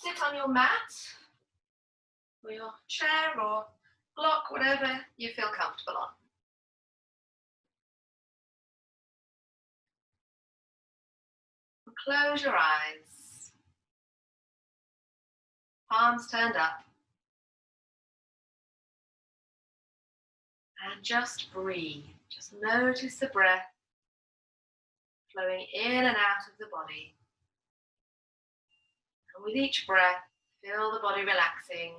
sit on your mat or your chair or block, whatever you feel comfortable on. And close your eyes. Palms turned up. And just breathe. Just notice the breath flowing in and out of the body. And with each breath, feel the body relaxing.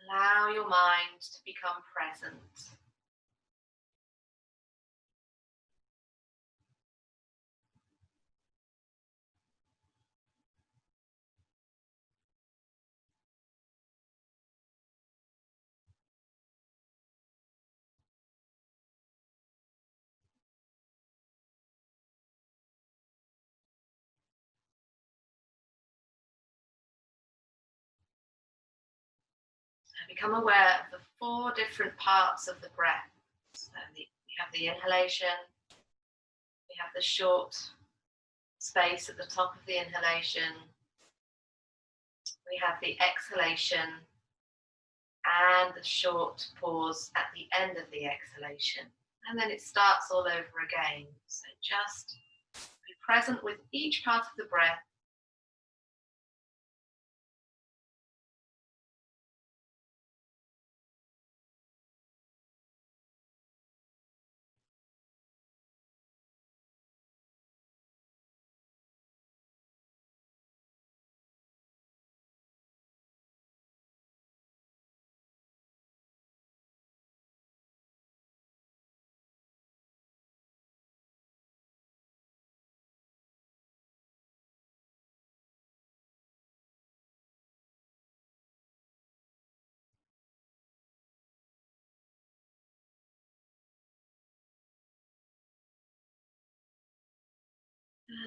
Allow your mind to become present. So become aware of the 4 different parts of the breath. So we have the inhalation, we have the short space at the top of the inhalation, we have the exhalation, and the short pause at the end of the exhalation. And then it starts all over again. So just be present with each part of the breath.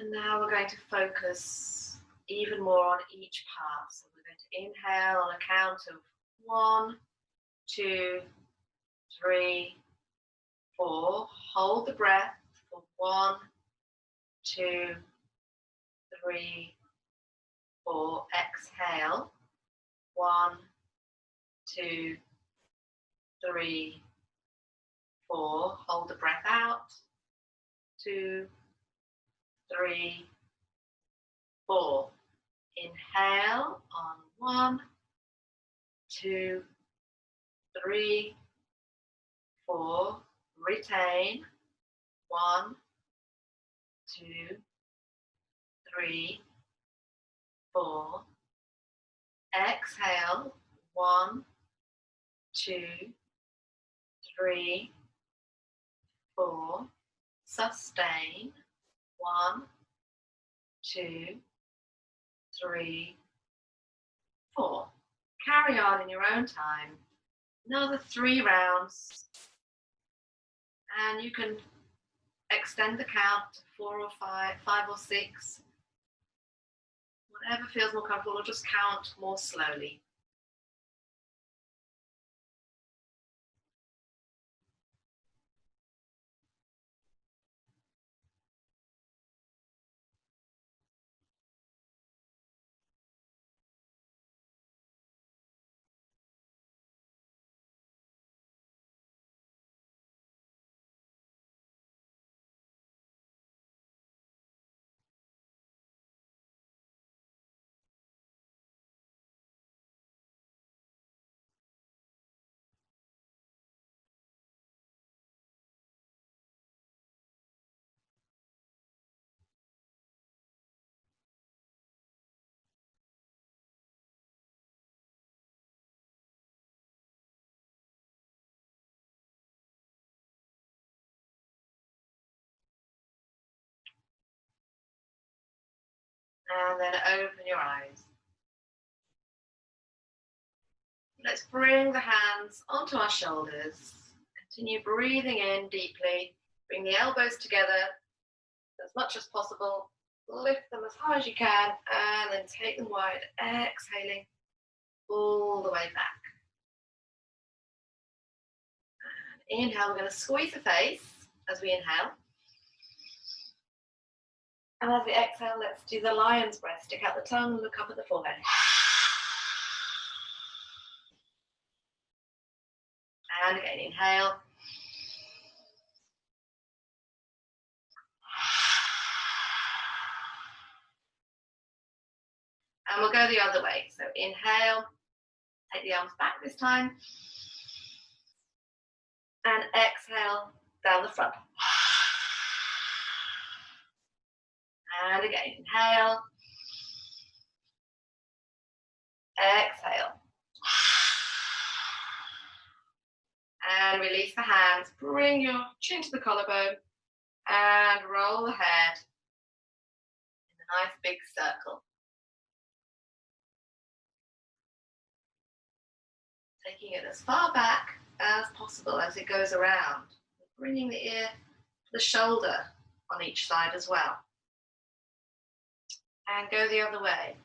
And now we're going to focus even more on each part. So we're going to inhale on a count of 1, 2, 3, 4. Hold the breath for 1, 2, 3, 4. Exhale. 1, 2, 3, 4. Hold the breath out. 2, 3, 4. Inhale on 1, 2, 3, 4. Retain. 1, 2, 3, 4. Exhale. 1, 2, 3, 4. Sustain. 1, 2, 3, 4. Carry on in your own time. Another 3 rounds. And you can extend the count to 4 or 5, 5 or 6. Whatever feels more comfortable, or just count more slowly. And then open your eyes. Let's bring the hands onto our shoulders. Continue breathing in deeply. Bring the elbows together as much as possible. Lift them as high as you can and then take them wide, exhaling all the way back. And inhale, we're going to squeeze the face as we inhale. And as we exhale, let's do the lion's breath. Stick out the tongue, look up at the forehead. And again, inhale. And we'll go the other way. So inhale, take the arms back this time. And exhale, down the front. And again, inhale. Exhale. And release the hands. Bring your chin to the collarbone. And roll the head in a nice big circle. Taking it as far back as possible as it goes around. Bringing the ear to the shoulder on each side as well. And go the other way.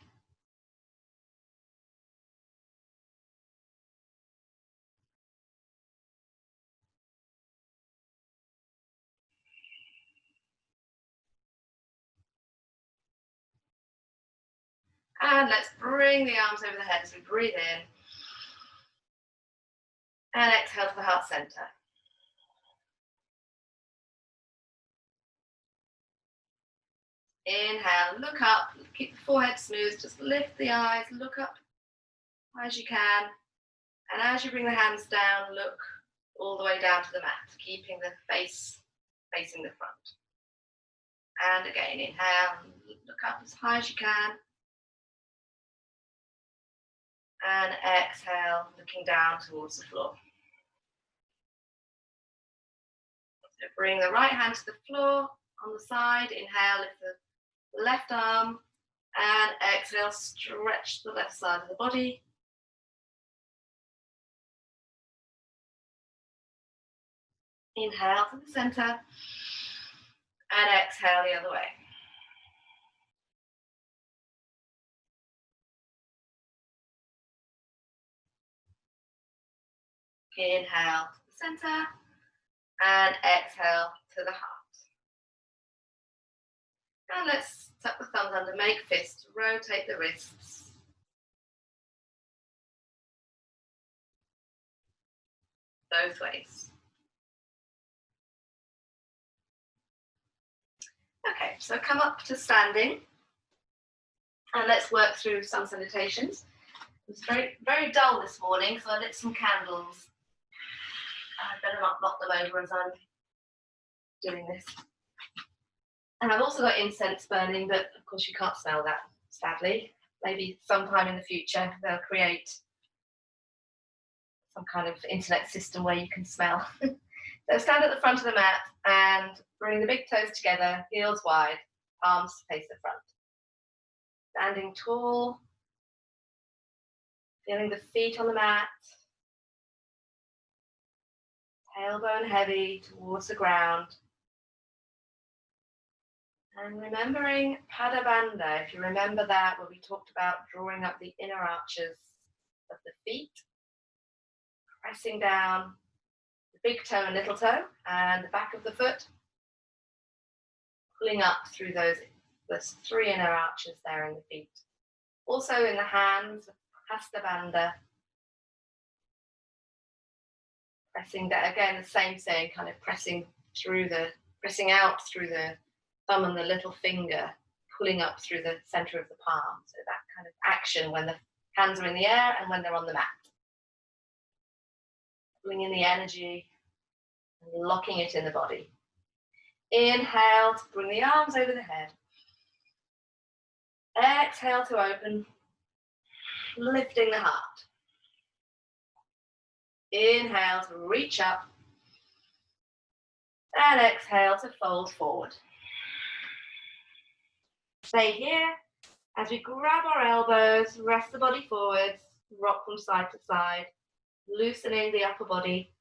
And let's bring the arms over the head as we breathe in. And exhale to the heart center. Inhale, look up, keep the forehead smooth, just lift the eyes, look up as you can. And as you bring the hands down, look all the way down to the mat, keeping the face facing the front. And again, inhale, look up as high as you can. And exhale, looking down towards the floor. So bring the right hand to the floor on the side. Inhale, lift the left arm. And exhale, stretch the left side of the body. Inhale to the center. And exhale the other way. Inhale to the center. And exhale to the heart. And let's tuck the thumbs under, make fists, rotate the wrists. Both ways. Okay, so come up to standing. And let's work through some salutations. It was very, very dull this morning, so I lit some candles. I better not knock them over as I'm doing this. And I've also got incense burning, but of course you can't smell that, sadly. Maybe sometime in the future they'll create some kind of internet system where you can smell. So stand at the front of the mat and bring the big toes together, heels wide, palms face the front. Standing tall, feeling the feet on the mat, tailbone heavy towards the ground. And remembering Pada Bandha, if you remember that, where we talked about drawing up the inner arches of the feet, pressing down the big toe and little toe and the back of the foot, pulling up through those three inner arches there in the feet. Also in the hands, Hasta Bandha, pressing down, again the same thing, kind of pressing out through the thumb and the little finger, pulling up through the center of the palm. So that kind of action when the hands are in the air and when they're on the mat. Pulling in the energy and locking it in the body. Inhale to bring the arms over the head. Exhale to open, lifting the heart. Inhale to reach up. And exhale to fold forward. Stay here as we grab our elbows, rest the body forwards, rock from side to side, loosening the upper body.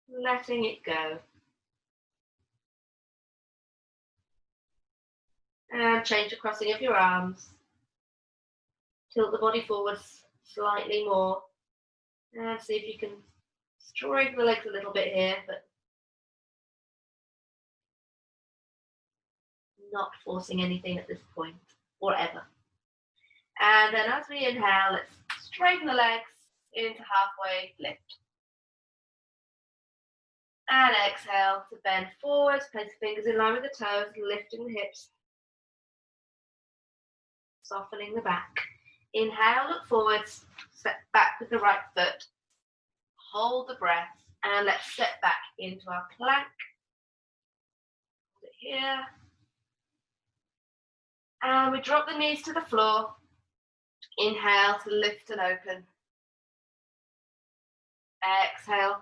Letting it go. And change the crossing of your arms. Tilt the body forwards slightly more. And see if you can straighten the legs a little bit here, but not forcing anything at this point or ever. And then as we inhale, let's straighten the legs into halfway lift. And exhale to bend forwards, place the fingers in line with the toes, lifting the hips, softening the back. Inhale, look forwards, step back with the right foot, hold the breath, and let's step back into our plank. Hold it here. And we drop the knees to the floor. Inhale to lift and open. Exhale,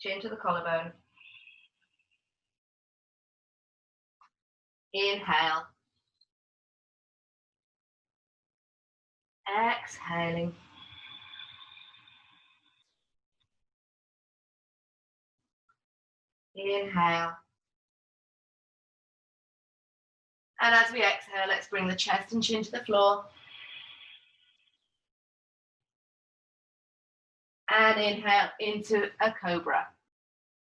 chin to the collarbone. Inhale. Exhaling. Inhale. And as we exhale, let's bring the chest and chin to the floor. And inhale into a cobra.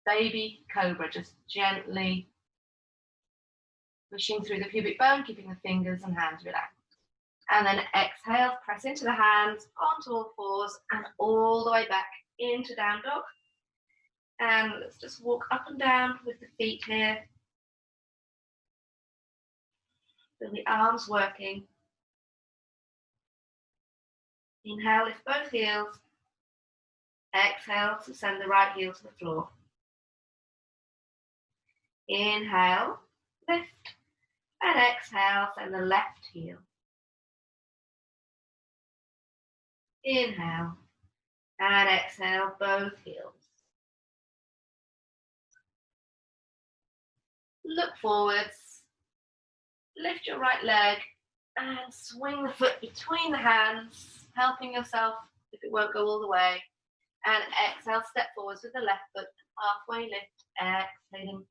Baby cobra, just gently pushing through the pubic bone, keeping the fingers and hands relaxed. And then exhale, press into the hands, onto all fours, and all the way back into down dog. And let's just walk up and down with the feet here. Feel the arms working. Inhale, lift both heels. Exhale to send the right heel to the floor. Inhale, lift. And exhale, send the left heel. Inhale. And exhale, both heels. Look forwards. Lift your right leg and swing the foot between the hands, helping yourself if it won't go all the way. And exhale, step forwards with the left foot, halfway lift, exhaling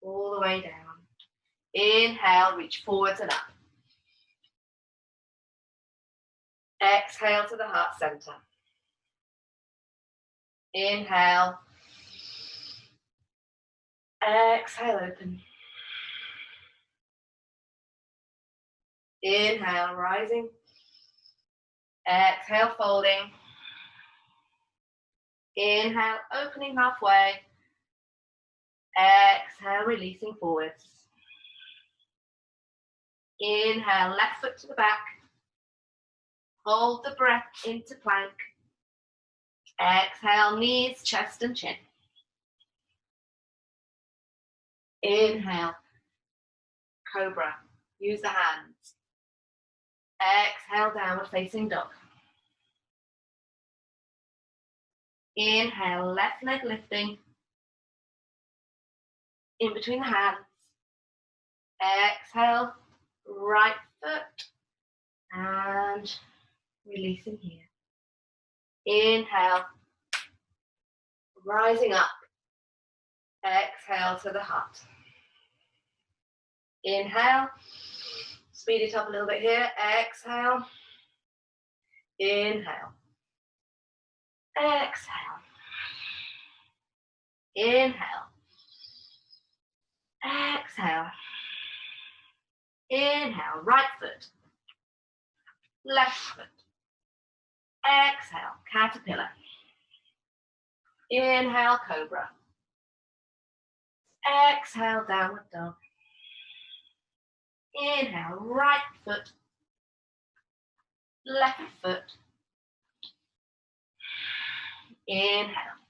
all the way down. Inhale, reach forwards and up. Exhale to the heart center. Inhale. Exhale, open. Inhale, rising. Exhale, folding. Inhale, opening halfway. Exhale, releasing forwards. Inhale, left foot to the back. Hold the breath into plank. Exhale, knees, chest and chin. Inhale, cobra. Use the hands. Exhale, downward facing dog. Inhale, left leg lifting. In between the hands. Exhale, right foot. And releasing here. Inhale, rising up. Exhale to the heart. Inhale, speed it up a little bit here. Exhale, inhale, exhale, inhale, exhale, inhale, right foot, left foot, exhale, caterpillar, inhale, cobra, exhale, downward dog, inhale, right foot, left foot, inhale,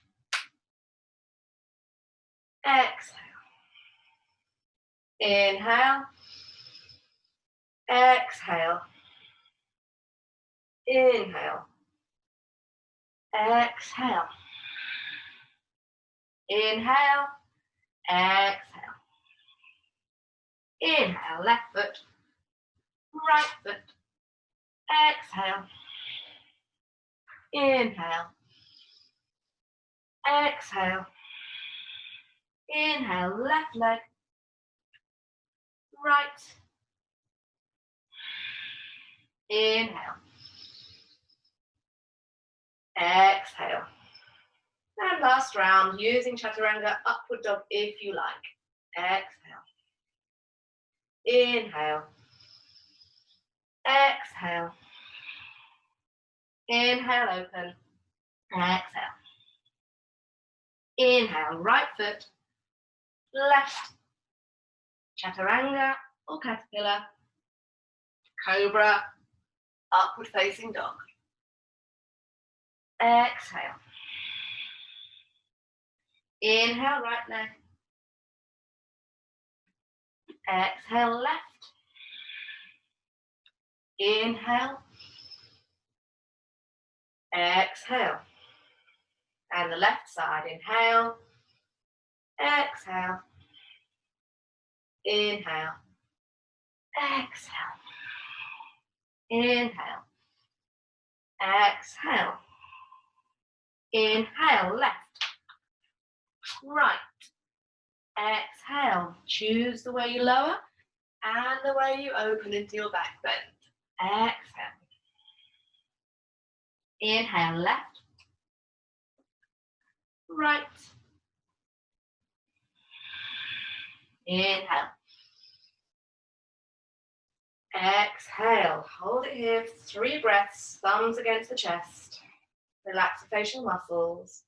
exhale, inhale, exhale, inhale, exhale, inhale, exhale, inhale, left foot, right foot, exhale, inhale, exhale, inhale, left leg, right, inhale, exhale. And last round, using chaturanga, upward dog if you like. Exhale. Inhale. Exhale. Inhale, open. Exhale. Inhale, right foot, left, chaturanga or caterpillar, cobra, upward facing dog. Exhale. Inhale, right leg. Exhale, left. Inhale. Exhale. And the left side, inhale. Exhale. Inhale. Exhale. Inhale. Exhale. Inhale, left. Right. Exhale. Choose the way you lower and the way you open into your back bend. Exhale. Inhale, left. Right. Inhale. Exhale. Hold it here for 3 breaths. Thumbs against the chest. Relax the facial muscles.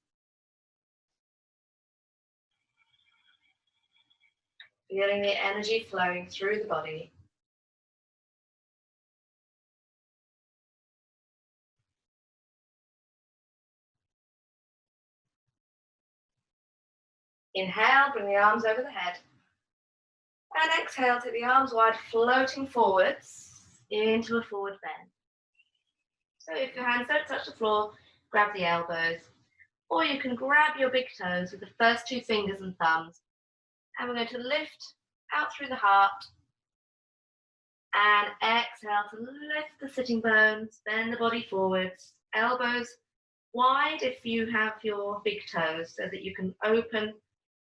Feeling the energy flowing through the body. Inhale, bring the arms over the head. And exhale, take the arms wide, floating forwards into a forward bend. So if your hands don't touch the floor, grab the elbows. Or you can grab your big toes with the first 2 fingers and thumbs. And we're going to lift out through the heart. And exhale to lift the sitting bones, bend the body forwards, elbows wide if you have your big toes so that you can open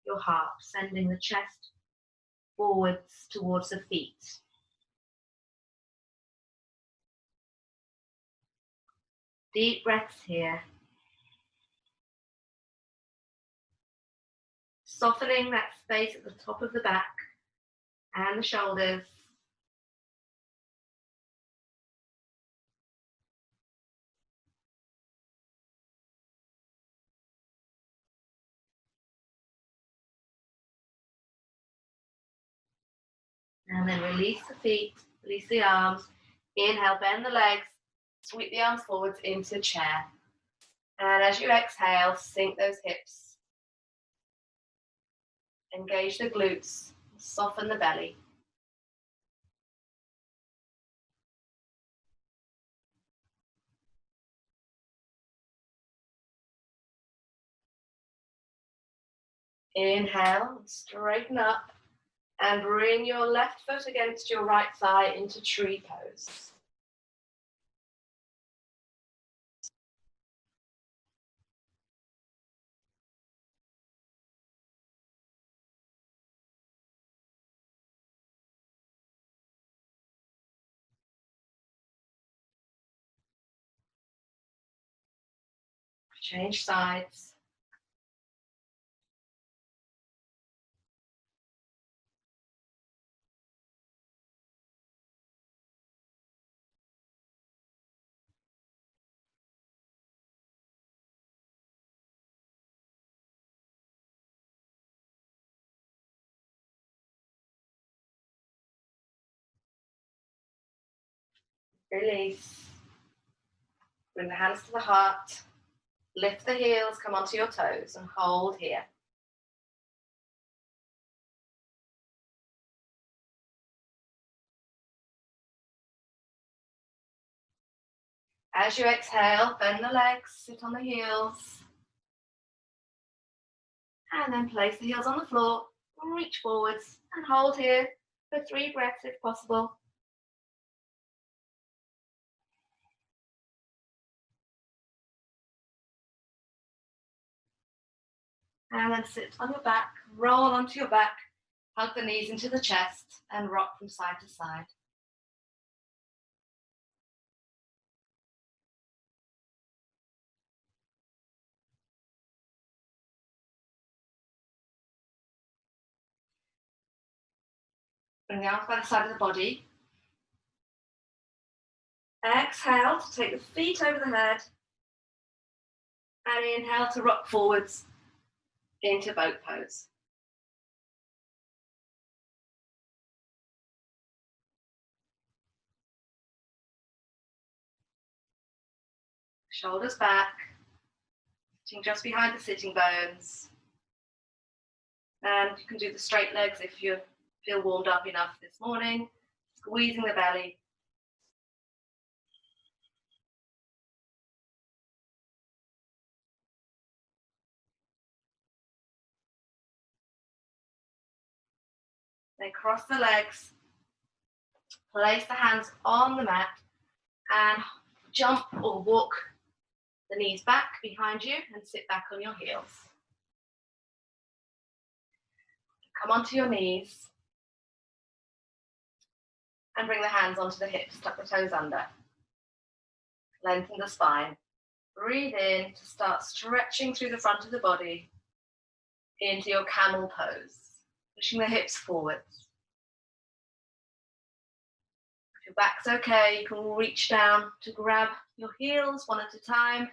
your heart, sending the chest forwards towards the feet. Deep breaths here. Softening that space at the top of the back and the shoulders. And then release the feet, release the arms. Inhale, bend the legs, sweep the arms forwards into chair. And as you exhale, sink those hips. Engage the glutes, soften the belly. Inhale, straighten up. And bring your left foot against your right thigh into tree pose. Change sides. Release. Bring the hands to the heart. Lift the heels, come onto your toes and hold here. As you exhale, bend the legs, sit on the heels. And then place the heels on the floor, reach forwards and hold here for 3 breaths if possible. And then sit on your back, roll onto your back, hug the knees into the chest and rock from side to side. Bring the arms by the side of the body. Exhale to take the feet over the head. And inhale to rock forwards into boat pose. Shoulders back, sitting just behind the sitting bones. And you can do the straight legs if you feel warmed up enough this morning. Squeezing the belly. Then cross the legs. Place the hands on the mat and jump or walk the knees back behind you and sit back on your heels. Come onto your knees and bring the hands onto the hips, tuck the toes under. Lengthen the spine. Breathe in to start stretching through the front of the body into your camel pose, pushing the hips forwards. If your back's okay, you can reach down to grab your heels one at a time.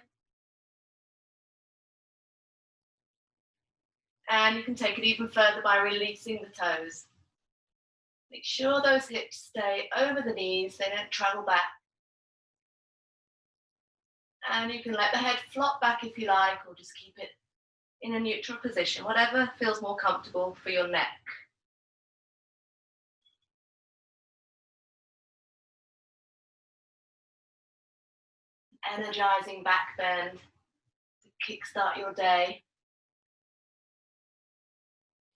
And you can take it even further by releasing the toes. Make sure those hips stay over the knees, they don't travel back. And you can let the head flop back if you like, or just keep it in a neutral position, whatever feels more comfortable for your neck. Energizing back bend to kickstart your day.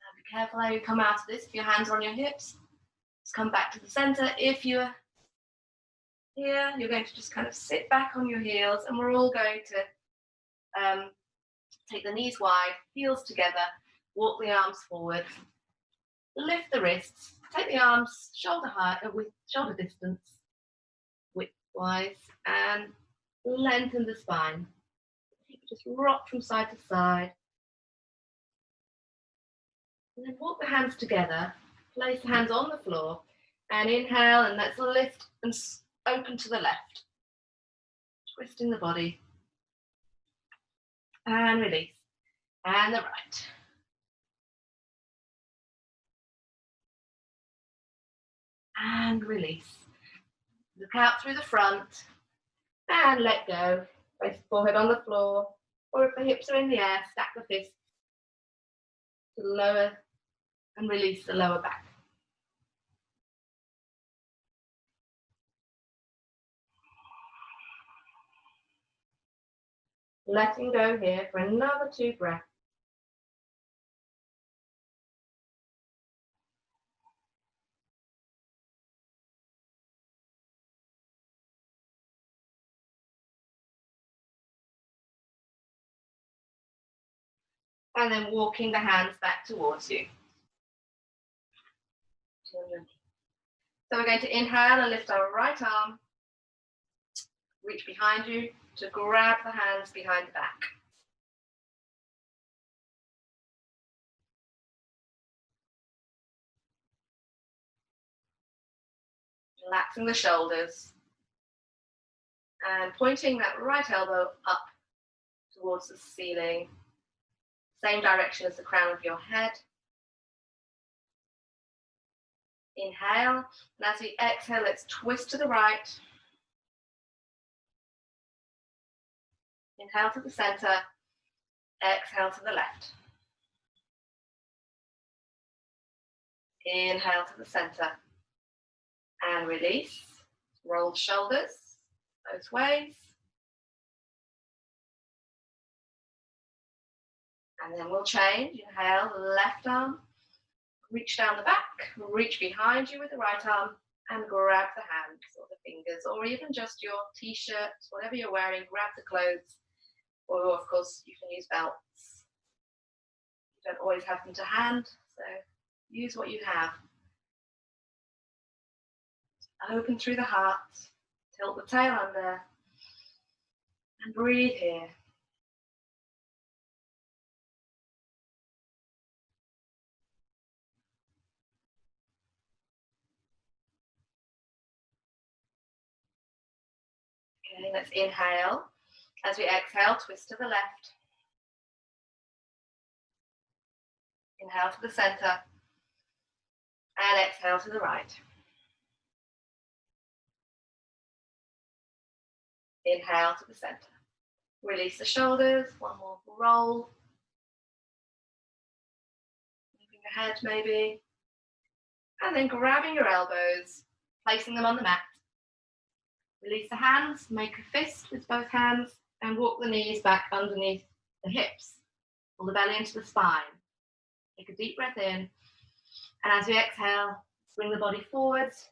Now be careful how you come out of this. If your hands are on your hips, just come back to the center. If you're here, you're going to just kind of sit back on your heels, and we're all going to take the knees wide, heels together, walk the arms forward, lift the wrists, take the arms shoulder height, with shoulder distance, widthwise, and lengthen the spine. Just rock from side to side. And then walk the hands together, place the hands on the floor, and inhale, and let's lift and open to the left. Twisting the body. And release. And the right. And release. Look out through the front. And let go. Place the forehead on the floor. Or if the hips are in the air, stack the fists to lower and release the lower back. Letting go here for another 2 breaths. And then walking the hands back towards you. So we're going to inhale and lift our right arm, reach behind you to grab the hands behind the back. Relaxing the shoulders and pointing that right elbow up towards the ceiling, same direction as the crown of your head. Inhale, and as we exhale, let's twist to the right. Inhale to the center, exhale to the left. Inhale to the center and release. Roll the shoulders both ways. And then we'll change. Inhale, left arm. Reach down the back, reach behind you with the right arm and grab the hands or the fingers, or even just your t-shirt, whatever you're wearing, grab the clothes, or of course you can use belts. You don't always have them to hand, so use what you have. Open through the heart, tilt the tail under, and breathe here. Okay, let's inhale. As we exhale, twist to the left. Inhale to the center. And exhale to the right. Inhale to the center. Release the shoulders. One more roll. Moving the head maybe. And then grabbing your elbows, placing them on the mat. Release the hands, make a fist with both hands, and walk the knees back underneath the hips. Pull the belly into the spine. Take a deep breath in. And as we exhale, bring the body forwards.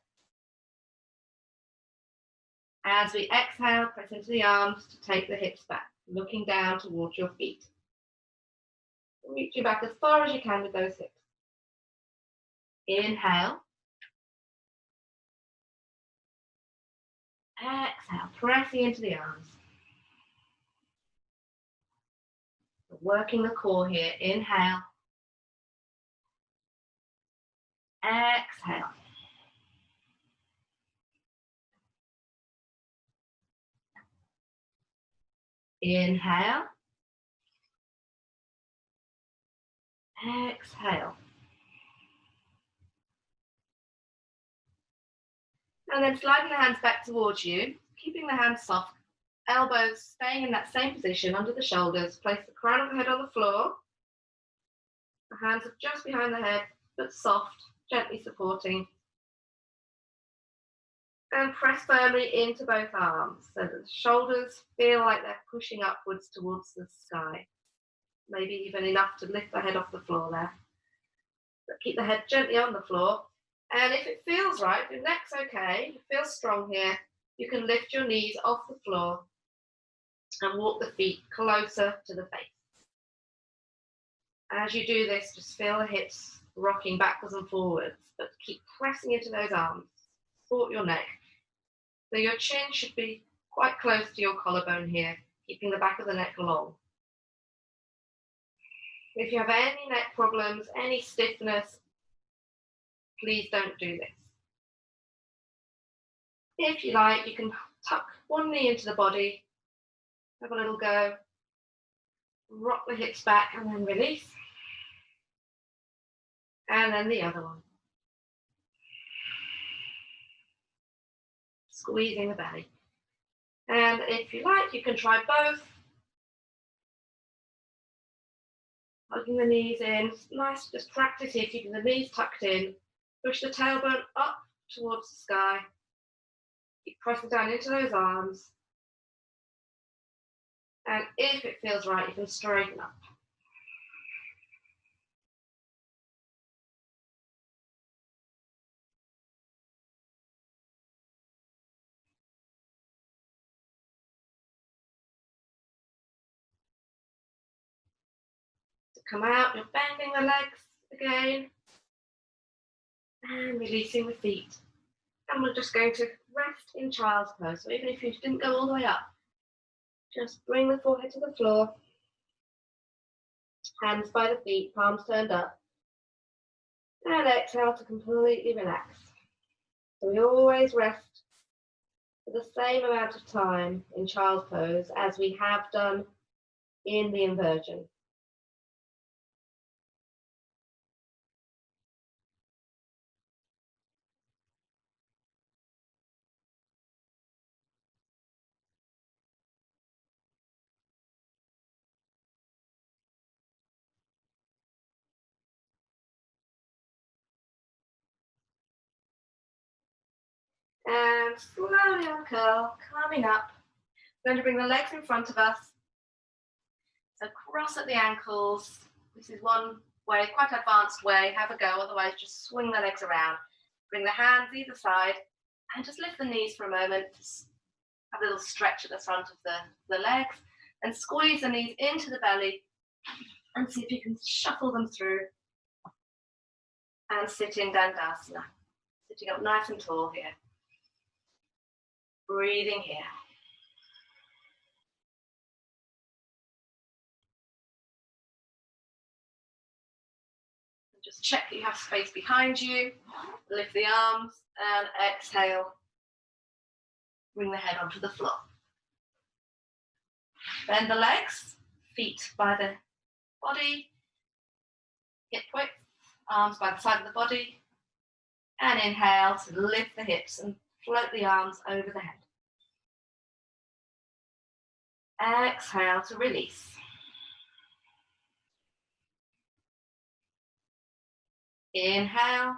As we exhale, press into the arms to take the hips back, looking down towards your feet. Reaching back as far as you can with those hips. Inhale. Exhale, pressing into the arms. Working the core here. Inhale. Exhale. Inhale. Exhale. And then sliding the hands back towards you, keeping the hands soft, elbows staying in that same position under the shoulders. Place the crown of the head on the floor. The hands are just behind the head, but soft, gently supporting. And press firmly into both arms so that the shoulders feel like they're pushing upwards towards the sky. Maybe even enough to lift the head off the floor there. But keep the head gently on the floor. And if it feels right, if your neck's okay, you feel strong here, you can lift your knees off the floor and walk the feet closer to the face. As you do this, just feel the hips rocking backwards and forwards, but keep pressing into those arms. Support your neck. So your chin should be quite close to your collarbone here, keeping the back of the neck long. If you have any neck problems, any stiffness, please don't do this. If you like, you can tuck one knee into the body, have a little go, rock the hips back and then release. And then the other one. Squeezing the belly. And if you like, you can try both. Hugging the knees in. It's nice to just practice here, keeping the knees tucked in. Push the tailbone up towards the sky. Keep pressing down into those arms. And if it feels right, you can straighten up. To come out, you're bending the legs again. And releasing the feet. And we're just going to rest in child's pose. So even if you didn't go all the way up, just bring the forehead to the floor. Hands by the feet, palms turned up. And exhale to completely relax. So we always rest for the same amount of time in child's pose as we have done in the inversion. And slowly uncurl, coming up. We're going to bring the legs in front of us. So cross at the ankles. This is one way, quite advanced way. Have a go, otherwise just swing the legs around. Bring the hands either side and just lift the knees for a moment. Just have a little stretch at the front of the legs and squeeze the knees into the belly and see if you can shuffle them through and sit in Dandasana. Sitting up nice and tall here. Breathing here. Just check that you have space behind you. Lift the arms and exhale. Bring the head onto the floor. Bend the legs, feet by the body, hip width, arms by the side of the body. And inhale to lift the hips and float the arms over the head. Exhale to release. Inhale.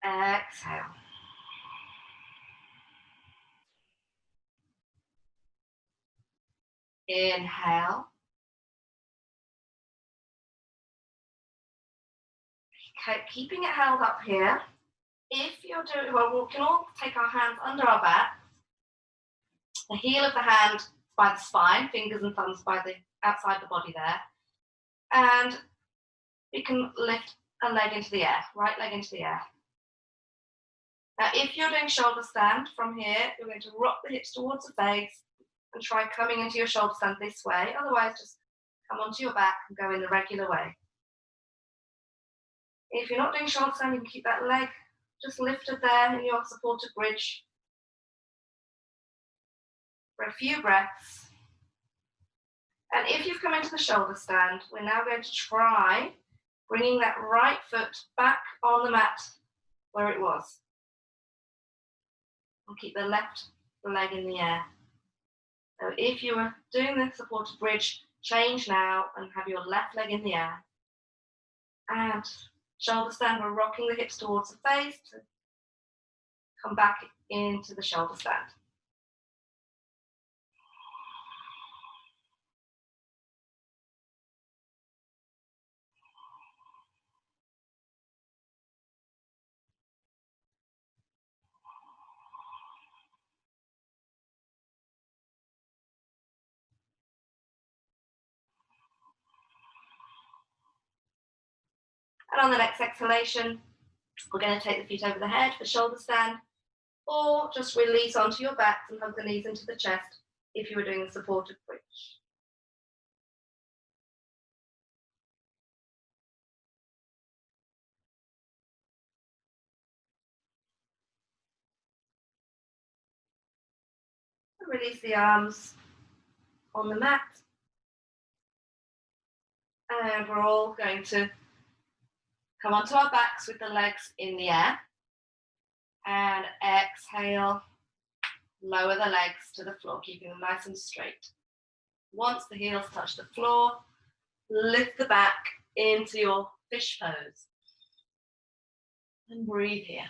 Exhale. Inhale. Keeping it held up here. If you're doing, well, we can all take our hands under our back. The heel of the hand by the spine, fingers and thumbs by the outside the body there. And we can lift a leg into the air, right leg into the air. Now, if you're doing shoulder stand from here, you're going to rock the hips towards the face and try coming into your shoulder stand this way. Otherwise, just come onto your back and go in the regular way. If you're not doing shoulder stand, you can keep that leg just lifted there in your supported bridge for a few breaths. And if you've come into the shoulder stand, we're now going to try bringing that right foot back on the mat where it was. And keep the left leg in the air. So if you were doing the supported bridge, change now and have your left leg in the air. And shoulder stand, we're rocking the hips towards the face to come back into the shoulder stand. And on the next exhalation, we're going to take the feet over the head for shoulder stand, or just release onto your backs and hug the knees into the chest if you were doing a supported bridge. Release the arms on the mat. And we're all going to come onto our backs with the legs in the air. And exhale, lower the legs to the floor, keeping them nice and straight. Once the heels touch the floor, lift the back into your fish pose. And breathe here.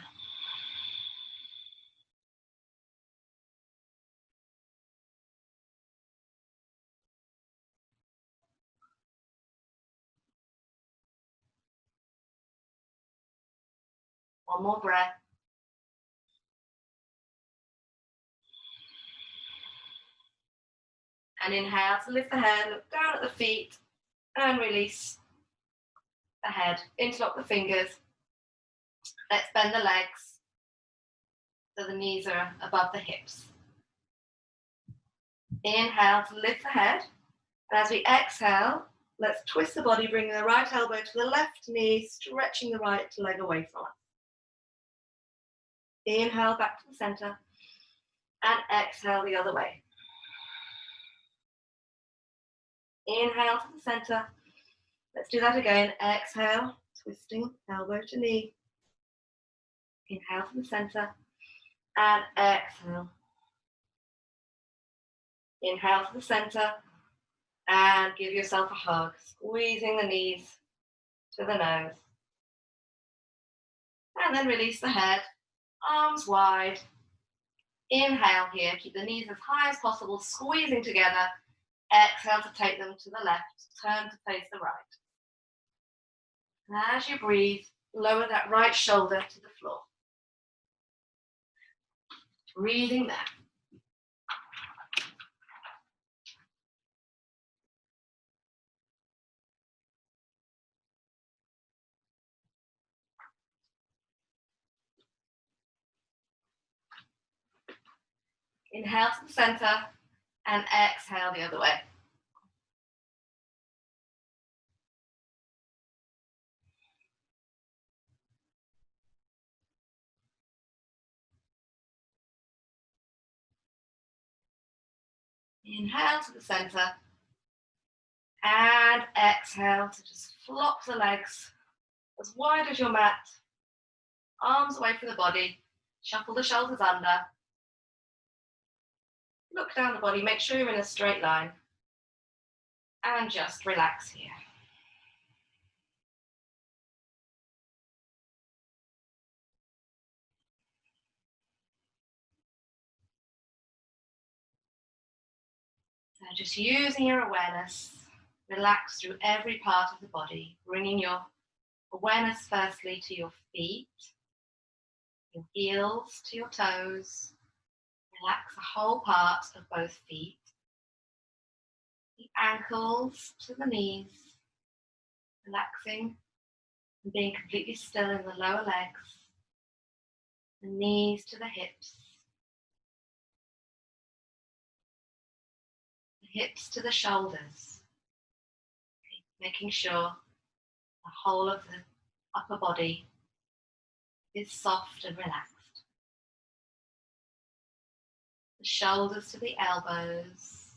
One more breath. And inhale to lift the head, look down at the feet, and release the head. Interlock the fingers. Let's bend the legs so the knees are above the hips. Inhale to lift the head. And as we exhale, let's twist the body, bringing the right elbow to the left knee, stretching the right leg away from us. Inhale back to the center. And exhale the other way. Inhale to the center. Let's do that again. Exhale, twisting elbow to knee. Inhale to the center. And exhale. Inhale to the center. And give yourself a hug, squeezing the knees to the nose. And then release the head, arms wide. Inhale here, keep the knees as high as possible, squeezing together. Exhale to take them to the left, turn to face the right. And as you breathe, lower that right shoulder to the floor. Breathing there. Inhale to the center and exhale the other way. Inhale to the center. And exhale to just flop the legs as wide as your mat. Arms away from the body. Shuffle the shoulders under. Look down the body. Make sure you're in a straight line. And just relax here. So just using your awareness, relax through every part of the body, bringing your awareness firstly to your feet, your heels to your toes. Relax the whole part of both feet, the ankles to the knees, relaxing and being completely still in the lower legs, the knees to the hips to the shoulders, making sure the whole of the upper body is soft and relaxed. The shoulders to the elbows,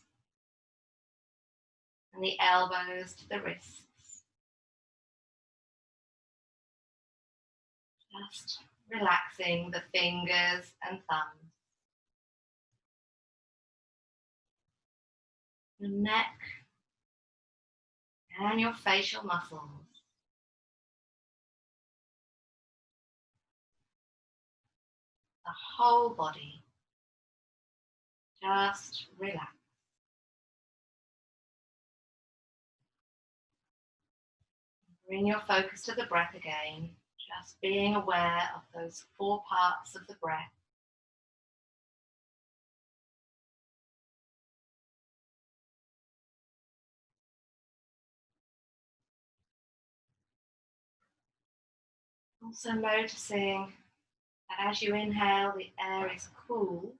and the elbows to the wrists. Just relaxing the fingers and thumbs. Your neck and your facial muscles. The whole body. Just relax. Bring your focus to the breath again, just being aware of those 4 parts of the breath. Also noticing that as you inhale, the air is cooler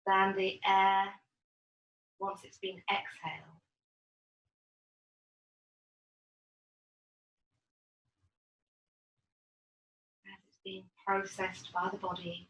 than the air once it's been exhaled. As it's being processed by the body.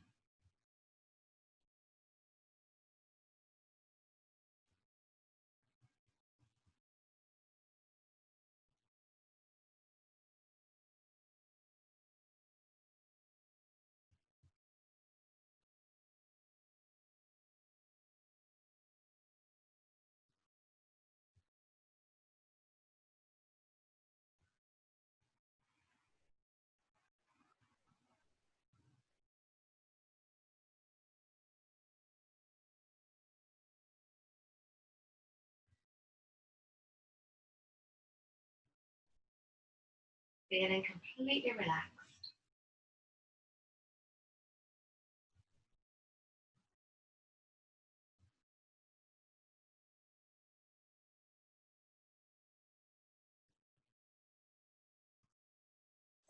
Feeling completely relaxed.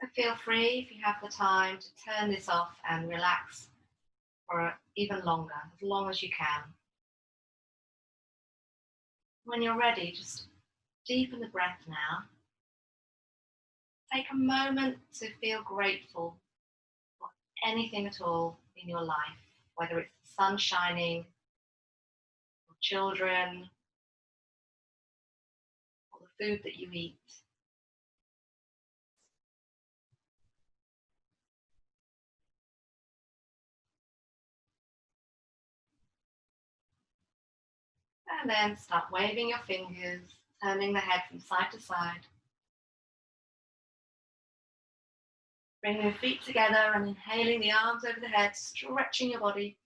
So feel free, if you have the time, to turn this off and relax for even longer, as long as you can. When you're ready, just deepen the breath now. Take a moment to feel grateful for anything at all in your life, whether it's the sun shining, or children, or the food that you eat. And then start waving your fingers, turning the head from side to side. Bring your feet together and inhaling the arms over the head, stretching your body.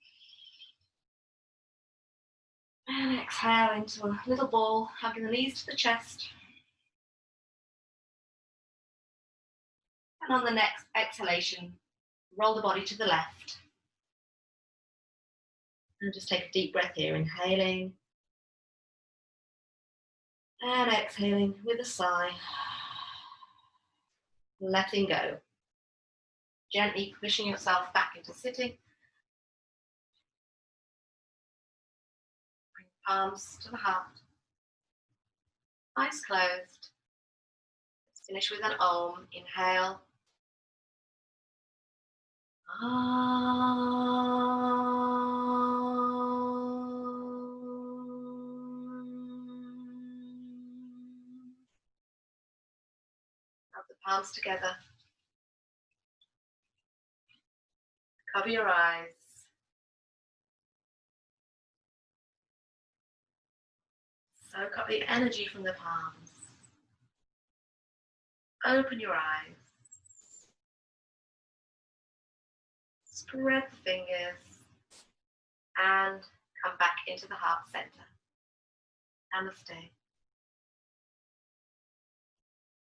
And exhale into a little ball, hugging the knees to the chest. And on the next exhalation, roll the body to the left. And just take a deep breath here, inhaling. And exhaling with a sigh. Letting go. Gently pushing yourself back into sitting. Bring palms to the heart. Eyes closed. Let's finish with an Om. Inhale. Om. palms together. Cover your eyes. Soak up the energy from the palms. Open your eyes. Spread the fingers and come back into the heart center. Namaste.